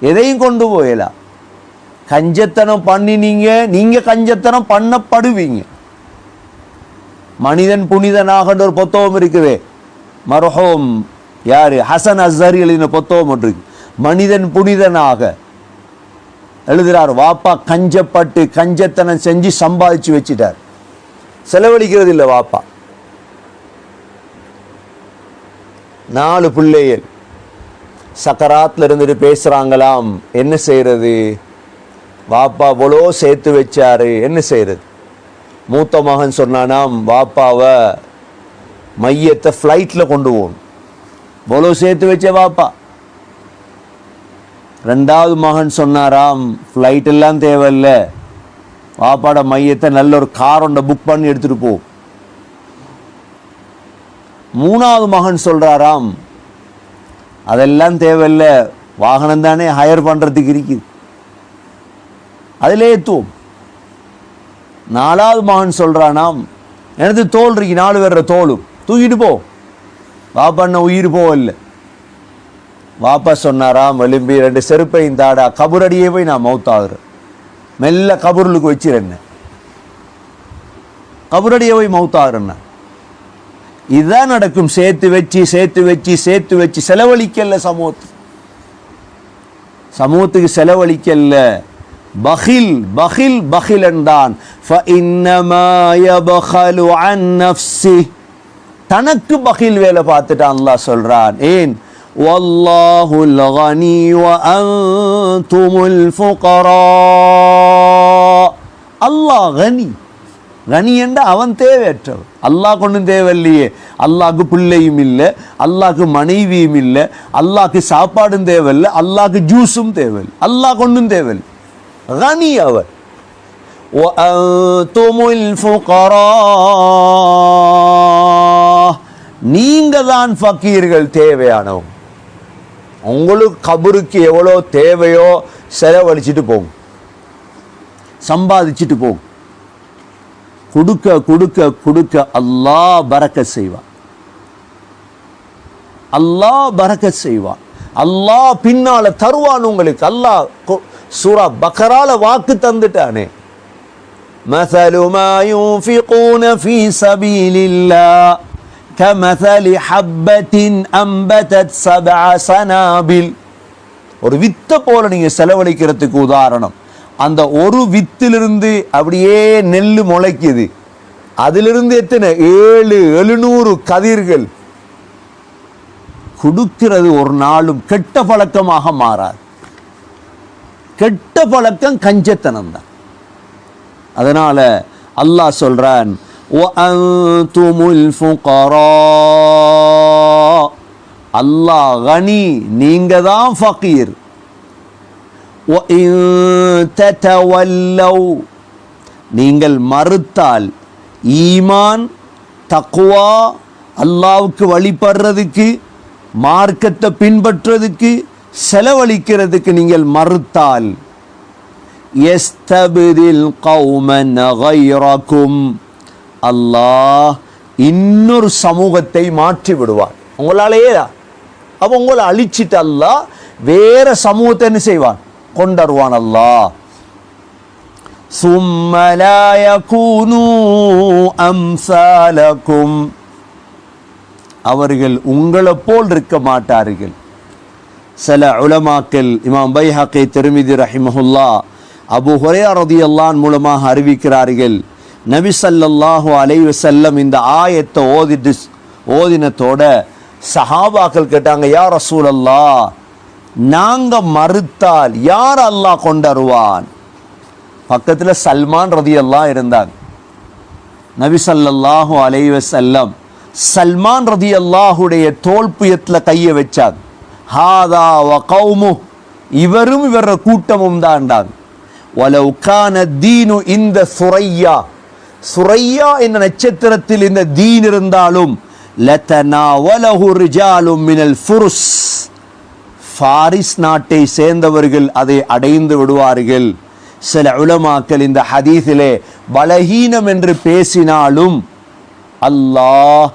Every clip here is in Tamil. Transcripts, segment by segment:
எதையும் கொண்டு போயலாம். கஞ்சத்தனம் பண்ணினீங்க, நீங்க கஞ்சத்தனம் பண்ணப்படுவீங்க. மனிதன் புனிதனாக ஒரு புத்தகம் இருக்குது, மர்ஹூம் யாரு ஹசன் அஸ்ஹரி எழுதின புத்தகம் ஒன்று இருக்கு. மனிதன் புனிதனாக எழுதுறார். வாப்பா கஞ்சப்பட்டு கஞ்சத்தனம் செஞ்சு சம்பாதிச்சு வச்சிட்டார், செலவழிக்கிறது இல்லை வாப்பா. 4 பிள்ளைகள் சக்கராத்தில் இருந்துட்டு பேசுறாங்களாம். என்ன செய்யறது? வாப்பா இவ்வளோ சேர்த்து வச்சாரு, என்ன செய்யறது? மூத்த மகன் சொன்னானாம், வாப்பாவை மையத்தை ஃப்ளைட்டில் கொண்டு போகணும், இவ்வளோ சேர்த்து வச்ச வாப்பா. 2வது மகன் சொன்னாராம், ஃப்ளைட் எல்லாம் தேவையில்ல, வாப்பாட மையத்தை நல்ல ஒரு கார் ஒன்றை புக் பண்ணி எடுத்துட்டு போ. 3வது மகன் சொல்றாராம், அதெல்லாம் தேவையில்லை, வாகனம் தானே ஹயர் பண்ணுறதுக்கு இருக்குது, அதில் ஏற்றுவோம். 4வது மகன் சொல்றானாம், எனது தோல் இருக்கு, 4 பேர தோலும் தூக்கிட்டு போ, வாப்பா என்ன உயிர் போவல்ல. வாப்பா சொன்னாராம், எலும்பி 2 செருப்பையும் தாடா, கபூரடியே போய் நான் மௌத்தாகிறேன், மெல்ல கபூருக்கு வச்சிருந்தேன், கபூரடியே போய் மௌத்தாகிறேன்னா. இதுதான் நடக்கும். சேர்த்து வச்சு சேர்த்து வச்சு சேர்த்து வச்சு செலவழிக்கல, சமூகத்துக்கு செலவழிக்கல. பகில் பகில் பகில் என்றான். தனக்கு பகில் வேலை பார்த்துட்டான். அல்லாஹ் சொல்றான், ஏன்? வல்லாஹுல் கனி வ அன்துமுல் ஃபுகரா. அல்லாஹ் கனி, கனி என்ற அவன் தேவையற்றவன். அல்லாஹ் கொண்டும் தேவையில்லையே. அல்லாஹ்க்கு பிள்ளையும் இல்லை, அல்லாஹ்க்கு மனைவியும் இல்லை, அல்லாஹ்க்கு சாப்பாடும் தேவையில்லை, அல்லாஹ்க்கு ஜூஸும் தேவையில்லை, அல்லாஹ் கொண்டும் தேவையில்லை. கனி அவன். வ அன்துமுல் ஃபுகரா, நீங்க தான் ஃபக்கீர்கள், தேவையானவங்க. உங்களுக்கு கபருக்கு எவ்வளோ தேவையோ செலவழிச்சிட்டு போகும், சம்பாதிச்சுட்டு போகும். கொடுக்க கொடுக்க கொடுக்க அல்லாஹ் பரக்கத் செய்வான், அல்லாஹ் பரக்கத் செய்வான், அல்லாஹ் பின்னால தருவான் உங்களுக்கு. அல்லாஹ் சூரா பக்கரால வாக்கு தந்துட்டானே, மஸலு மா யுன்ஃபிகூன ஃபீ ஸபீலில்லாஹ் கமஸலி ஹப்பத்தின் அம்பதத் 7 சனாபில். ஒரு வித்தை போல நீங்க செலவழிக்கிறதுக்கு உதாரணம், அந்த ஒரு வித்திலிருந்து அப்படியே நெல் முளைக்குது, அதிலிருந்து எத்தனை 700 கதிர்கள். கொடுக்கிறது ஒரு நாளும் கெட்ட பழக்கமாக மாறாது. கெட்ட பழக்கம் கஞ்சத்தனம் தான். அதனால அல்லாஹ் சொல்றான், வஅன்துமுல் ஃபுகரா, அல்லாஹ் கனி, நீங்க தான் ஃபகீர். வஇன் ததவல்லௌ, நீங்கள் மறுத்தால், ஈமான் தக்வா அல்லாஹ்வுக்கு வழிபடுறதுக்கு, மார்க்கத்தை பின்பற்றுறதுக்கு, செலவழிக்கிறதுக்கு நீங்கள் மறுத்தால், யஸ்தபிதில் கௌமன் கைரகும், அல்லாஹ் இன்னொரு சமூகத்தை மாற்றி விடுவான் உங்களாலேயே. அப்போ உங்களை அழிச்சிட்டு அல்லாஹ் வேற சமூகத்தை என்ன செய்வான்? கொண்டருவான் அல்லாஹ். சும்ம லா யகூனு அம்சாலகும், அவர்கள் உங்களை போல் இருக்க மாட்டார்கள். சில உலமாக்கள், இமாம் பைஹகி, திர்மிதி ரஹிமஹுல்லாஹ், அபூ ஹுரைரா ரலியல்லாஹு அன்ஹு மூலமாக அறிவிக்கிறார்கள், நபி ஸல்லல்லாஹு அலைஹி வஸல்லம் இந்த ஆயத்தை ஓதினத்தோட சஹாபாக்கள் கேட்டாங்க, யா ரசூலல்லாஹ், நாங்க மறுத்தால் யார் அல்லாஹ் கொண்டருவான்? பக்கத்தில் சல்மான் ரலியல்லாஹு இருந்தாங்க. நபி ஸல்லல்லாஹு அலைஹி வஸல்லம் சல்மான் ரலியல்லாஹுடைய தோள்புயத்தில் கையை வச்சாங்க. ஹாதா வ கௌமு, இவரும் இவர கூட்டமும் தான்டாங்க. வலவ் கான தீனு இந்த சுரையா, சுரையா என்ற நட்சத்திரத்தில் இந்த தீன் இருந்தாலும், லதனாவலஹு ரிஜாலும் மினல் ஃபுருஸ், ஃபாரிஸ் நாட்டை சேர்ந்தவர்கள் அதை அடைந்து விடுவார்கள். சில உலமாக்கள் இந்த ஹதீஸிலே பலஹீனம் என்று பேசினாலும், அல்லாஹ்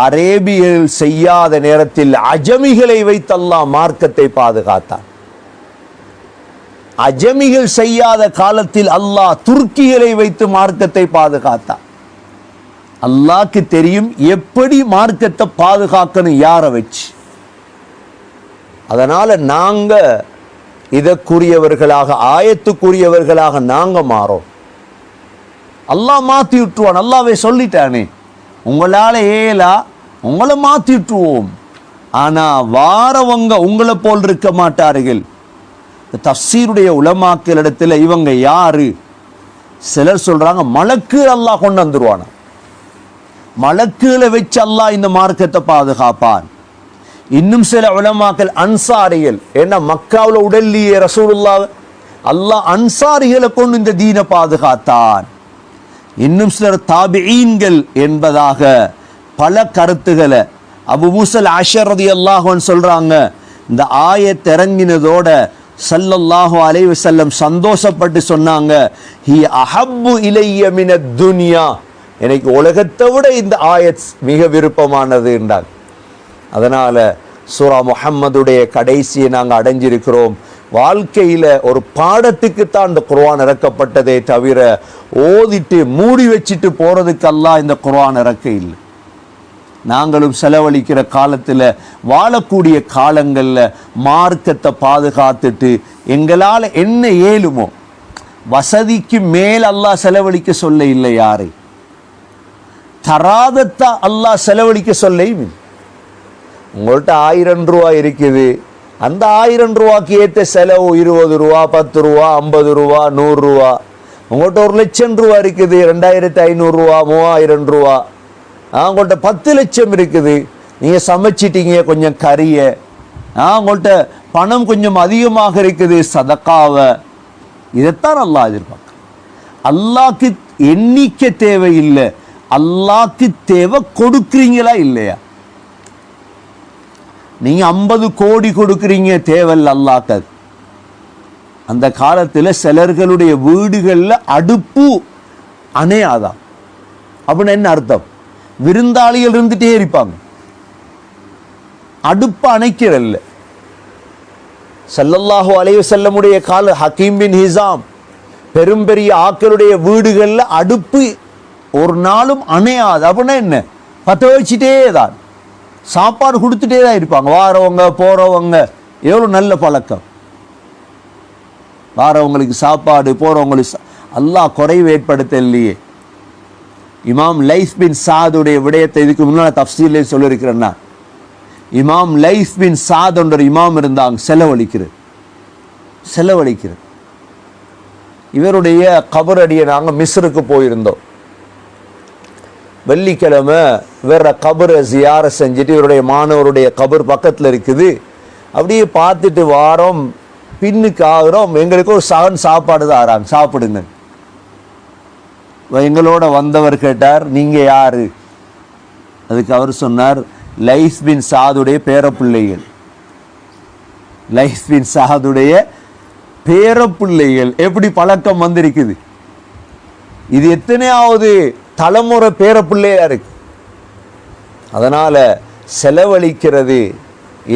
அரேபியர்கள் செய்யாத நேரத்தில் அஜமிகளை வைத்து அல்லாஹ் மார்க்கத்தை பாதுகாத்தான். அஜமிகள் செய்யாத காலத்தில் அல்லாஹ் துர்க்கிகளை வைத்து மார்க்கத்தை பாதுகாத்தான். அல்லாஹ்க்கு தெரியும் எப்படி மார்க்கத்தை பாதுகாக்கணும், யாரை வச்சு. அதனால நாங்க இதற்குரியவர்களாக, ஆயத்துக்குரியவர்களாக நாங்க மாறோம். அல்லாஹ் மாத்தி விட்டுருவான். அல்லாவே சொல்லிட்டானே, உங்களால ஏலா, உங்களை மாத்தி விட்டுருவோம். ஆனா வாரவங்க உங்களை போல் இருக்க மாட்டார்கள். தஃசீருடைய உலமாக்களிடத்துல இவங்க யாரு? சிலர் சொல்றாங்க மலக்கு அல்லாஹ் கொண்டு வந்துருவான, மலக்குகளை வச்சு அல்லாஹ் இந்த மார்க்கத்தை பாதுகாப்பான். இன்னும் சில உலமாக்கள் அன்சாரிகள், ஏன்னா மக்காவுல உடல்லையே ரசூலுல்லாஹ், அல்லாஹ் அன்சாரிகளை கொண்டு இந்த தீனை பாதுகாத்தான். இன்னும் சிலர் தாபிஈன்கள் என்பதாக பல கருத்துக்களை அபு மூஸல் அஷர் ரலியல்லாஹு அன்ஹு சொல்றாங்க. இந்த ஆயத் இறங்கினதோட ஸல்லல்லாஹு அலைஹி வஸல்லம் சந்தோஷப்பட்டு சொன்னாங்க, ஹி அஹப்பு இலைய மினத் துன்யா, எனக்கு உலகத்தை விட இந்த ஆயத் மிக விருப்பமானது என்றார். அதனால சூரா முஹம்மதுடைய கடைசியை நாங்கள் அடைஞ்சிருக்கிறோம். வாழ்க்கையில ஒரு பாடத்துக்குத்தான் இந்த குர்ஆன் இறக்கப்பட்டதே தவிர ஓதிட்டு மூடி வச்சுட்டு போறதுக்கு அல்லாஹ் இந்த குர்ஆன் இறக்க இல்லை. நாங்களும் செலவழிக்கிற காலத்தில், வாழக்கூடிய காலங்களில் மார்க்கத்தை பாதுகாத்துட்டு எங்களால் என்ன ஏழுமோ, வசதிக்கு மேல் அல்லாஹ் செலவழிக்க சொல்ல இல்லை. யாரை தராதத்தா அல்லாஹ் செலவழிக்க சொல்ல. உங்கள்கிட்ட 1000 ரூபா இருக்குது, அந்த 1000 ரூபாய்க்கு ஏற்ற செலவு 20 ரூபா, 10 ரூபா, 50 ரூபா, 100 ரூபா. உங்கள்கிட்ட 1 லட்சம் ரூபா இருக்குது, 2500 ரூபா, 3000 ரூபா. உங்கள்கிட்ட 10 லட்சம் இருக்குது, நீங்கள் சமைச்சிட்டீங்க கொஞ்சம் கறிய. உங்கள்கிட்ட பணம் கொஞ்சம் அதிகமாக இருக்குது, சதக்காவை. இதைத்தான் அல்லாஹ் எதிர்பார்க்க. அல்லாஹ்க்கு எண்ணிக்கை தேவையில்லை, அல்லாஹ்க்கு தேவை கொடுக்குறீங்களா இல்லையா. நீங்க 50 கோடி கொடுக்குறீங்க, தேவையில்லை அல்லாஹ்க்கு. அந்த காலத்தில் சிலர்களுடைய வீடுகளில் அடுப்பு அணையாதான். அப்படின்னு என்ன அர்த்தம்? விருந்தாளிகள் இருந்துட்டே இருப்பாங்க, அடுப்பு அணைக்கிறல்ல. ஸல்லல்லாஹு அலைஹி வஸல்லமுடைய கால ஹக்கீம் பின் ஹிசாம், பெரும் பெரிய ஆக்களுடைய வீடுகளில் அடுப்பு ஒரு நாளும் அணையாது. அப்படின்னா என்ன? பற்ற வச்சுட்டே தான், சாப்பாடு கொடுத்துட்டே தான் இருப்பாங்க. வாரவங்க போறவங்க, எவ்வளோ நல்ல பழக்கம். வாரவங்களுக்கு சாப்பாடு, போறவங்களுக்கு அல்லாஹ் குறைவு ஏற்படுத்த இல்லையே. இமாம் லைஸ் பின் சாதுடைய விடயத்தை இதுக்கு முன்னால் தஃப்சீர்ல சொல்லியிருக்கிறேன்னா, இமாம் லைஸ் பின் சாத் என்ற இமாம் இருந்தாங்க. செலவழிக்கிறது. இவருடைய கபரடியை நாங்கள் மிஸ்ருக்கு போயிருந்தோம். வெள்ளிக்கிழமை வேற கபரை ஜியார செஞ்சுட்டு, இவருடைய மாணவருடைய கபர் பக்கத்தில் இருக்குது. அப்படியே பார்த்துட்டு வாரோம், பின்னுக்கு ஆகிறோம். எங்களுக்கு ஒரு சாப்பாடு தான் ஆறாங்க, சாப்பிடுங்க. எங்களோட வந்தவர் கேட்டார், நீங்க யாரு? அதுக்கு அவர் சொன்னார், லைஸ் பின் சாதுடைய பேரப்பிள்ளைகள். லைஸ் பின் சாதுடைய பேரப்பிள்ளைகள். எப்படி பழக்கம் வந்திருக்குது? இது எத்தனையாவது தலைமுறை பேரப்பிள்ளையா இருக்கு. அதனால செலவழிக்கிறது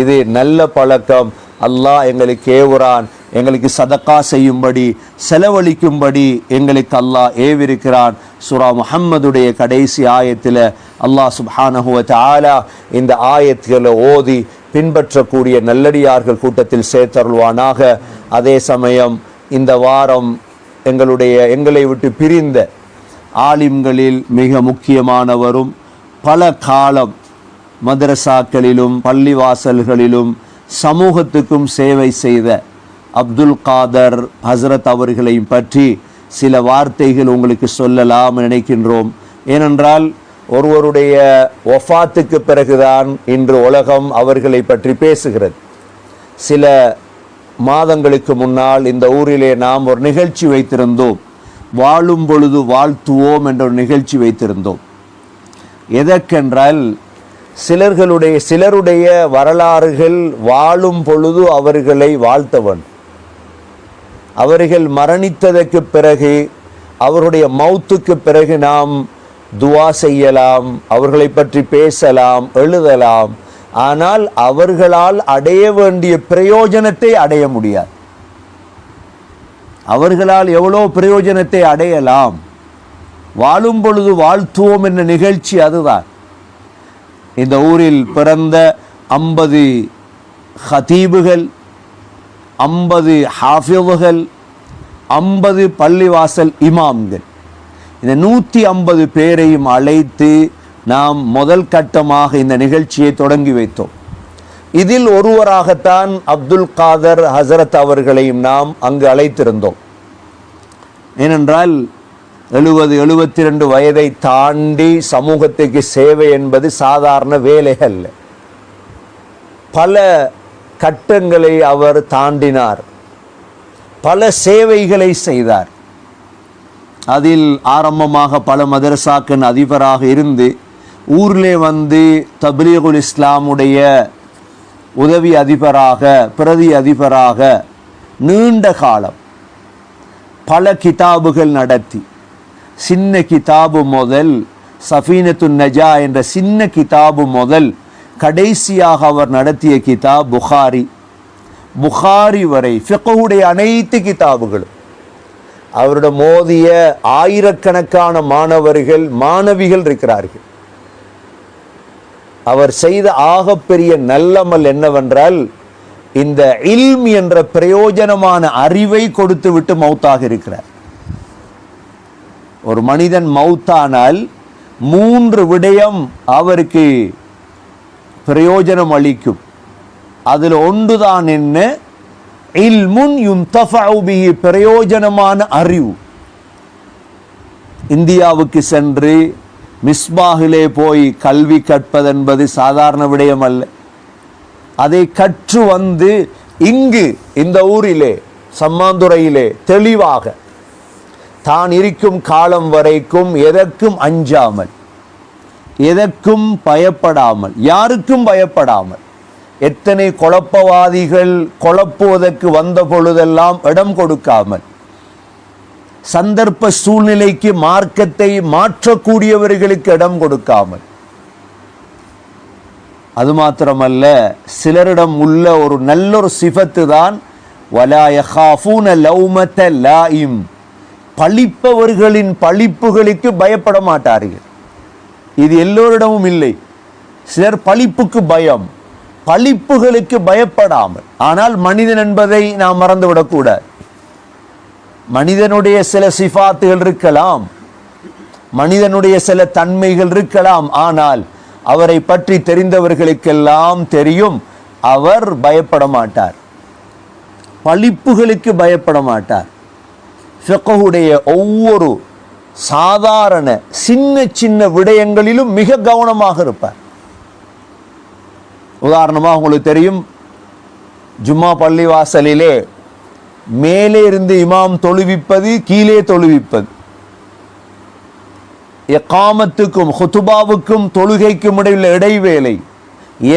இது நல்ல பழக்கம். அல்லாஹ் எங்களுக்கு ஏவுறான், எங்களுக்கு சதக்கா செய்யும்படி, செலவழிக்கும்படி எங்களுக்கு அல்லாஹ் ஏவிருக்கிறான். சூரா முஹம்மதுடைய கடைசி ஆயத்தில் அல்லாஹ் சுப்ஹானஹு வ தஆலா இந்த ஆயத்துகளை ஓதி பின்பற்றக்கூடிய நல்லடியார்கள் கூட்டத்தில் சேர்த்தருள்வானாக. அதே சமயம் இந்த வாரம் எங்களை விட்டு பிரிந்த ஆலிம்களில் மிக முக்கியமானவரும், பல காலம் மதரசாக்களிலும் பள்ளிவாசல்களிலும் சமூகத்துக்கும் சேவை செய்த அப்துல் காதர் ஹசரத் அவர்களையும் பற்றி சில வார்த்தைகள் உங்களுக்கு சொல்லலாம் நினைக்கின்றோம். ஏனென்றால் ஒருவருடைய வஃபாத்துக்கு பிறகுதான் இன்று உலகம் அவர்களை பற்றி பேசுகிறது. சில மாதங்களுக்கு முன்னால் இந்த ஊரிலே நாம் ஒரு நிகழ்ச்சி வைத்திருந்தோம். வாழும் பொழுது வாழ்த்துவோம் என்ற ஒரு நிகழ்ச்சி வைத்திருந்தோம். எதற்கென்றால் சிலருடைய வரலாறுகள் வாழும் பொழுது அவர்களை வாழ்த்தவன், அவர்கள் மரணித்ததற்கு பிறகு, அவருடைய மௌத்துக்கு பிறகு நாம் துவா செய்யலாம், அவர்களை பற்றி பேசலாம், எழுதலாம். ஆனால் அவர்களால் அடைய வேண்டிய பிரயோஜனத்தை அடைய முடியாது. அவர்களால் எவ்வளோ பிரயோஜனத்தை அடையலாம். வாழும் பொழுது வாழ்த்துவோம் என்ற நிகழ்ச்சி அதுதான். இந்த ஊரில் பிறந்த 50 ஹதீபுகள், 50 ஹாஃபிதுகள், 50 பள்ளிவாசல் இமாம்கள், இந்த 150 பேரையும் அழைத்து நாம் முதல் கட்டமாக இந்த நிகழ்ச்சியை தொடங்கி வைத்தோம். இதில் ஒருவராகத்தான் அப்துல் காதர் ஹசரத் அவர்களையும் நாம் அங்கு அழைத்திருந்தோம். ஏனென்றால் 70-72 வயதை தாண்டி சமூகத்துக்கு சேவை என்பது சாதாரண வேலை அல்ல. பல கட்டங்களை அவர் தாண்டினார், பல சேவைகளை செய்தார். அதில் ஆரம்பமாக பல மதரசாக்கின் அதிபராக இருந்து ஊரிலே வந்து தப்லீகுல் இஸ்லாமுடைய உதவி அதிபராக, பிரதி அதிபராக நீண்ட காலம் பல கிதாபுகள் நடத்தி, சின்ன கிதாபு முதல் சஃபீனத்துன் நஜா என்ற சின்ன கிதாபு முதல் கடைசியாக அவர் நடத்திய கிதாப் புகாரி வரை ஃபிக்ஹுடைய அனைத்து கிதாபுகளும் அவருடன் மோதிய ஆயிரக்கணக்கான மாணவிகள் இருக்கிறார்கள். அவர் செய்த ஆகப்பெரிய நல்லமல் என்னவென்றால், இந்த இல்ம் என்ற பிரயோஜனமான அறிவை கொடுத்து விட்டு மௌத்தாக இருக்கிறார். ஒரு மனிதன் மௌத்தானால் 3 விடயம் அவருக்கு பிரயோஜனம் அளிக்கும். அதில் ஒன்றுதான் என்ன? இல்முன் யுன்தஃபஉ பிஹி, பிரயோஜனமான அறிவு. இந்தியாவுக்கு சென்று மிஸ்பாகிலே போய் கல்வி கற்பதென்பது சாதாரண விடயம் அல்ல. அதை கற்று வந்து இங்கு இந்த ஊரிலே சம்மாந்துறையிலே தெளிவாக தான் இருக்கும் காலம் வரைக்கும் எதற்கும் அஞ்சாமல், எதற்கும் பயப்படாமல், யாருக்கும் பயப்படாமல், எத்தனை குழப்பவாதிகள் குழப்புவதற்கு வந்த பொழுதெல்லாம் இடம் கொடுக்காமல், சந்தர்ப்ப சூழ்நிலைக்கு மார்க்கத்தை மாற்றக்கூடியவர்களுக்கு இடம் கொடுக்காமல், அது மாத்திரமல்ல, சிலரிடம் உள்ள ஒரு நல்ல ஒரு சிஃபத்து தான் வலா யகாஃபூன லௌமத லாயிம், பழிப்பவர்களின் பழிப்புகளுக்கு பயப்பட மாட்டார்கள். இது எல்லோரிடமும் இல்லை. சிலர் பழிப்புக்கு பயம், பழிப்புகளுக்கு பயப்படாமல். ஆனால் மனிதன் என்பதை நாம் மறந்துவிடக்கூடாது. மனிதனுடைய சில சிஃபாத்துகள் இருக்கலாம், மனிதனுடைய சில தன்மைகள் இருக்கலாம். ஆனால் அவரை பற்றி தெரிந்தவர்களுக்கெல்லாம் தெரியும், அவர் பயப்பட மாட்டார், பழிப்புகளுக்கு பயப்பட மாட்டார். ஃபிக்ஹுடைய ஒவ்வொரு சாதாரண சின்ன சின்ன விடயங்களிலும் மிக கவனமாக இருப்பார். உதாரணமாக உங்களுக்கு தெரியும், ஜும்மா பள்ளிவாசலிலே மேலே இருந்து இமாம் தொழுவிப்பது, கீழே தொழுவிப்பது, இகாமத்துக்கும் ஹுதுபாவுக்கும் தொழுகைக்கும் இடையில் இடைவேளை,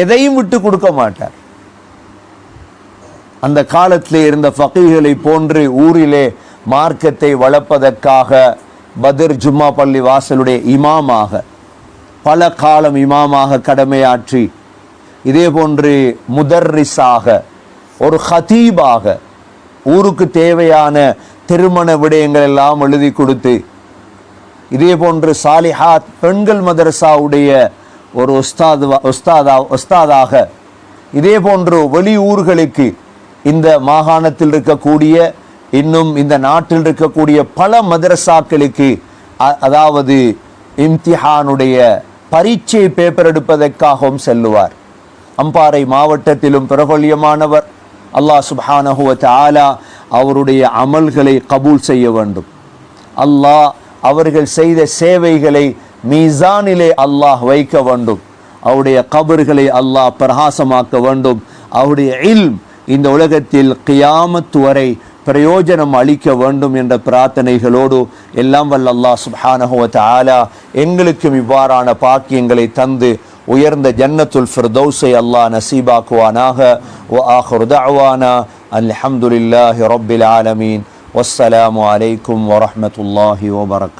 எதையும் விட்டு கொடுக்க மாட்டார். அந்த காலத்திலே இருந்த ஃபகீஹ்களை போன்று ஊரிலே மார்க்கத்தை வளர்ப்பதற்காக பத்ர் ஜும்மா பள்ளி வாசலுடைய இமாமாக பல காலம் இமாமாக கடமையாற்றி, இதே போன்று முதர்ரிஸாக, ஒரு ஹதீபாக ஊருக்கு தேவையான திருமண விடயங்கள் எல்லாம் எழுதி கொடுத்து, இதே போன்று சாலிஹாத் பெண்கள் மதரசாவுடைய ஒரு உஸ்தாதாக, இதே போன்று வெளி ஊர்களுக்கு இந்த மாகாணத்தில் இருக்கக்கூடிய, இன்னும் இந்த நாட்டில் இருக்கக்கூடிய பல மதரசாக்களுக்கு, அதாவது இம்திஹானுடைய பரீட்சை பேப்பர் எடுப்பதற்காகவும் செல்லுவார். அம்பாறை மாவட்டத்திலும் பிரபல்யமானவர். அல்லாஹ் சுப்ஹானஹு வ தஆலா அவருடைய அமல்களை கபூல் செய்ய வேண்டும். அல்லாஹ் அவர்கள் செய்த சேவைகளை மீசானிலே அல்லாஹ் வைக்க வேண்டும். அவருடைய கபர்களை அல்லாஹ் பிரகாசமாக்க வேண்டும். அவருடைய இல்ம் இந்த உலகத்தில் கியாமத் வரை பிரயோஜனம் அளிக்க வேண்டும் என்ற பிரார்த்தனைகளோடு எல்லாம் வல்ல அல்லாஹ் சுப்ஹானஹு வ தஆலா எங்களுக்கும் இவ்வாறான பாக்கியங்களை தந்து உயர்ந்த ஜன்னத்துல் ஃபிர்தௌஸை அல்லாஹ் நசீபாக்குவானாக. வ ஆகிரு தஅவானா அல்ஹம்துலில்லாஹி ரப்பில் ஆலமீன். வஸ்ஸலாமு அலைக்கும் வரஹ்மத்துல்லாஹி வபரகாத்துஹு.